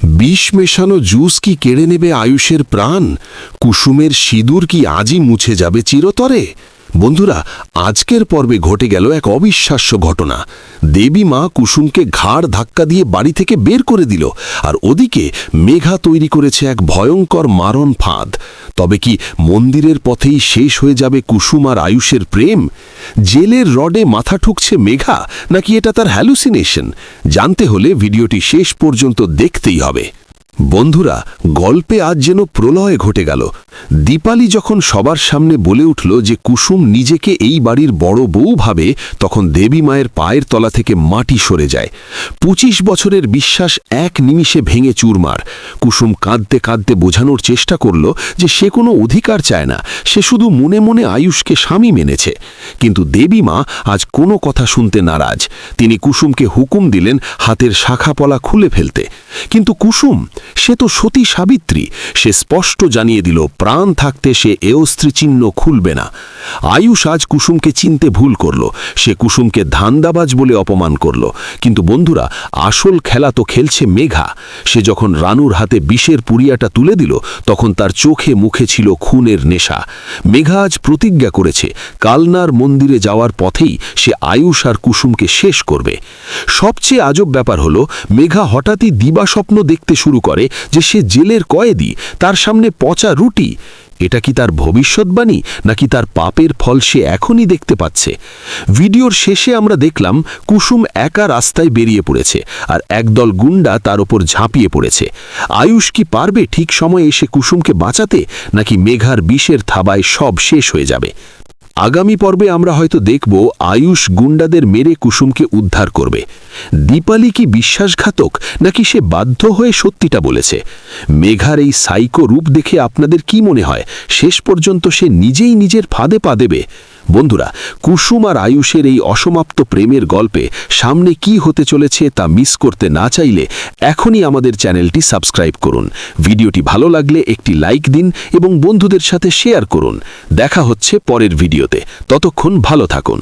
বিষ মেশানো জুস কি কেড়ে নেবে আয়ুষের প্রাণ? কুসুমের সিঁদুর কি আজই মুছে যাবে চিরতরে? বন্ধুরা, আজকের পর্বে ঘটে গেল এক অবিশ্বাস্য ঘটনা। দেবী মা কুসুমকে ঘাড় ধাক্কা দিয়ে বাড়ি থেকে বের করে দিল, আর ওদিকে মেঘা তৈরি করেছে এক ভয়ঙ্কর মারণ ফাঁদ। তবে কি মন্দিরের পথেই শেষ হয়ে যাবে কুসুম আর আয়ুষের প্রেম? জেলের রডে মাথা ঠুকছে মেঘা, নাকি এটা তার হ্যালুসিনেশন? জানতে হলে ভিডিওটি শেষ পর্যন্ত দেখতেই হবে। বন্ধুরা, গল্পে আজ যেন প্রলয় ঘটে গেল। দীপালি যখন সবার সামনে বলে উঠল যে কুসুম নিজেকে এই বাড়ির বড় বউ ভাবে, তখন দেবী মায়ের পায়ের তলা থেকে মাটি সরে যায়। 25 বছরের বিশ্বাস এক নিমিষে ভেঙে চুরমার। কুসুম কাঁদতে কাঁদতে বোঝানোর চেষ্টা করল যে সে কোনো অধিকার চায় না, সে শুধু মনে মনে আয়ুষকে স্বামী মেনেছে। কিন্তু দেবী মা আজ কোনো কথা শুনতে নারাজ। তিনি কুসুমকে হুকুম দিলেন হাতের শাখাপলা খুলে ফেলতে। কিন্তু কুসুম, সে তো সতী সাবিত্রী। সে স্পষ্ট জানিয়ে দিল প্রাণ থাকতে সে এস্ত্রী চিহ্ন খুলবে না। আয়ুষ আজ কুসুমকে চিনতে ভুল করল। সে কুসুমকে ধান্দাবাজ বলে অপমান করল। কিন্তু বন্ধুরা, আসল খেলা তো খেলছে মেঘা। সে যখন রানুর হাতে বিষের পুরিয়াটা তুলে দিল, তখন তার চোখে মুখে ছিল খুনের নেশা। মেঘা আজ প্রতিজ্ঞা করেছে কালনার মন্দিরে যাওয়ার পথেই সে আয়ুষ আর কুসুমকে শেষ করবে। সবচেয়ে আজব ব্যাপার হলো, মেঘা হঠাৎই দিবাস্বপ্ন দেখতে শুরু করে যে সে জেলের কয়েদি, তার সামনে পচা রুটি। এটা কি তার ভবিষ্যৎবাণী, নাকি তার পাপের ফল সে এখনই দেখতে পাচ্ছে? ভিডিওর শেষে আমরা দেখলাম কুসুম একা রাস্তায় বেরিয়ে পড়েছে, আর একদল গুন্ডা তার ওপর ঝাঁপিয়ে পড়েছে। আয়ুষ কি পারবে ঠিক সময়ে এসে কুসুমকে বাঁচাতে, নাকি মেঘার বিষের থাবায় সব শেষ হয়ে যাবে? আগামী পর্বে আমরা হয়তো দেখব আয়ুষ গুন্ডাদের মেরে কুসুমকে উদ্ধার করবে। দীপালি কি বিশ্বাসঘাতক, নাকি সে বাধ্য হয়ে সত্যিটা বলেছে? মেঘার এই সাইকো রূপ দেখে আপনাদের কি মনে হয় শেষ পর্যন্ত সে নিজেই নিজের ফাঁদে পা দেবে? বন্ধুরা, কুসুম আর আয়ুষের এই অসমাপ্ত প্রেমের গল্পে সামনে কি হতে চলেছে তা মিস করতে না চাইলে এখনই আমাদের চ্যানেলটি সাবস্ক্রাইব করুন। ভিডিওটি ভালো লাগলে একটি লাইক দিন এবং বন্ধুদের সাথে শেয়ার করুন। দেখা হচ্ছে পরের ভিডিওতে। ততক্ষণ ভালো থাকুন।